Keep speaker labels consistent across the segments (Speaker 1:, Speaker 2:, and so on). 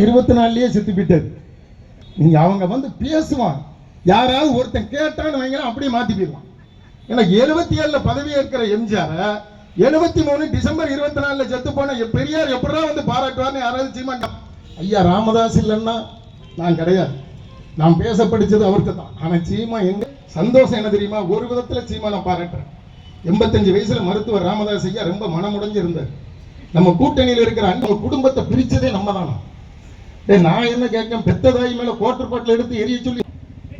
Speaker 1: 24லயே செத்து போயிட்டது. நீங்க அவங்க வந்து பேசுவான், யாராவது ஒருத்தன் கேட்டான்னு வைங்க அப்படியே மாத்தி போயிடுவான். ஏன்னா 77ல பதவி ஏற்கிற எம்ஜிஆர் 73 டிசம்பர் 24ல செத்து போன பெரியார் எப்படா வந்து பாராட்டுவார்னு யாராவது சீமான். ஐயா ராமதாஸ் இல்லைன்னா நான் கிடையாது, நான் பேச படிச்சது அவருக்கு தான். ஆனா சீமா எங்க சந்தோஷம் என்ன தெரியுமா, ஒரு விதத்துல சீமா நான் பாராட்டுறேன். 85 வயசுல மருத்துவர் ராமதாஸ் ஐயா ரொம்ப மனமுடைஞ்சு இருந்தார். நம்ம கூட்டணியில் இருக்கிற அந்த குடும்பத்தை பிரிச்சதே நம்ம தானா. நான் என்ன கேட்க, பெத்த தாய் மேல கோட்டர்பாட்டில் எடுத்து எரிய சொல்லி,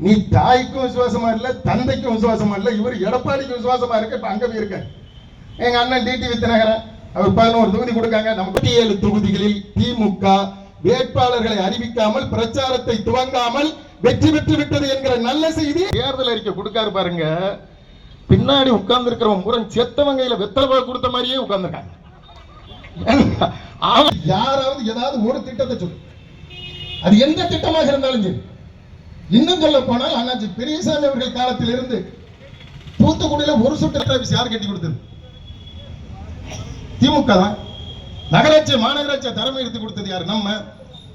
Speaker 1: நீ தாய்க்கும் விசுவாசமா இல்ல, தந்தைக்கும் விசுவாசமா இல்ல, இவர் எடப்பாடிக்கு விசுவாசமா இருக்க. இப்ப அங்க போய் இருக்க எங்க அண்ணன் டிடி வித்யநகரன், அவர் 11 தொகுதி கொடுக்காங்க. நம்ம 7 தொகுதிகளில் திமுக வேட்பாளர்களை அறிவிக்காமல் பிரச்சாரத்தை துவங்காமல் வெற்றி பெற்று விட்டது என்கிற நல்ல செய்தி தேர்தல் அறிக்கை கொடுக்காரு பாருங்க. பின்னாடி உட்கார்ந்து இருக்கிறவங்க முரண் செத்தவங்கையில வெத்தலை கொடுத்த மாதிரியே உட்கார்ந்துருக்காங்க. யாராவது ஏதாவது ஒரு திட்டத்தை சொல்லு, அது எந்த திட்டமாக இருந்தாலும் சரி. இன்னும் சொல்ல போனால் அண்ணாச்சி பெரியசாமி அவர்கள் காலத்தில் இருந்து தூத்துக்குடியில ஒரு சுற்று யார் கட்டி கொடுத்தது? திமுக தான். நகராட்சி மாநகராட்சி தரமை எடுத்து கொடுத்தது யாரு? நம்ம.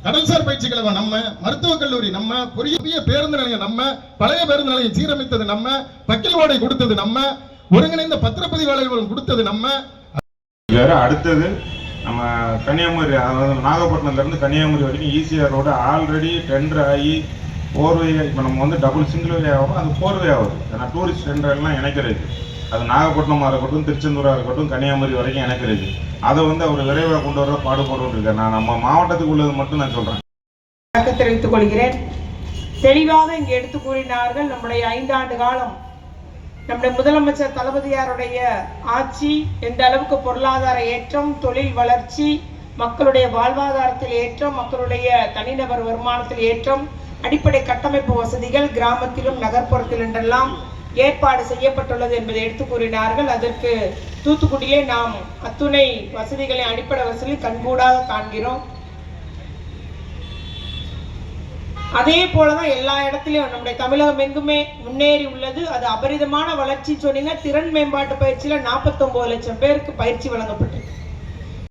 Speaker 1: கடல்சார் பயிற்சி கழகம் நம்ம, மருத்துவக் கல்லூரி நம்ம, புதிய பேருந்து நிலையம் நம்ம, பழைய பேருந்து நிலையம் சீரமைத்தது நம்ம, பக்கில் ஓடை கொடுத்தது நம்ம, ஒருங்கிணைந்த பத்திரப்பதிவாளர்கள் கொடுத்தது நம்ம.
Speaker 2: அடுத்தது நம்ம கன்னியாகுமரி, அதாவது நாகப்பட்டினத்துல இருந்து கன்னியாகுமரி வரைக்கும் ஈசிஆர் ரோடு ஆல்ரெடி டெண்டர் ஆகி 4 வே. இப்போ நம்ம வந்து டபுள் சிங்கிள் வே ஆகும், அது 4 வே ஆகுது. ஏன்னா டூரிஸ்ட் டெண்டர்லாம் இணைக்கிறது, அது நாகப்பட்டினமாக இருக்கட்டும், திருச்செந்தூராக இருக்கட்டும், கன்னியாகுமரி வரைக்கும் இணைக்கிறது. அதை வந்து அவர் விரைவாக கொண்டு வர பாடுபட்டு இருக்கார். நான் நம்ம மாவட்டத்துக்கு உள்ளது மட்டும் நான் சொல்கிறேன்.
Speaker 3: தெரிவித்துக் கொள்கிறேன். தெளிவாக இங்கே எடுத்து கூறினார்கள். நம்முடைய 5 ஆண்டு காலம் நம்முடைய முதலமைச்சர் தளபதியாருடைய ஆட்சி எந்த அளவுக்கு பொருளாதார ஏற்றம், தொழில் வளர்ச்சி, மக்களுடைய வாழ்வாதாரத்தில் ஏற்றம், மக்களுடைய தனிநபர் வருமானத்தில் ஏற்றம், அடிப்படை கட்டமைப்பு வசதிகள் கிராமத்திலும் நகர்ப்புறத்தில் என்றெல்லாம் ஏற்பாடு செய்யப்பட்டுள்ளது என்பதை எடுத்து கூறினார்கள். அதற்கு தூத்துக்குடியிலே நாம் அத்துணை வசதிகளை அடிப்படை வசதி கண்கூடாக காண்கிறோம். அதே போலதான் எல்லா இடத்திலையும் நம்முடைய தமிழகம் எங்குமே முன்னேறி உள்ளது. அது அபரிதமான வளர்ச்சி சொன்னீங்க. திறன் மேம்பாட்டு பயிற்சியில 49 லட்சம் பேருக்கு பயிற்சி வழங்கப்பட்டது.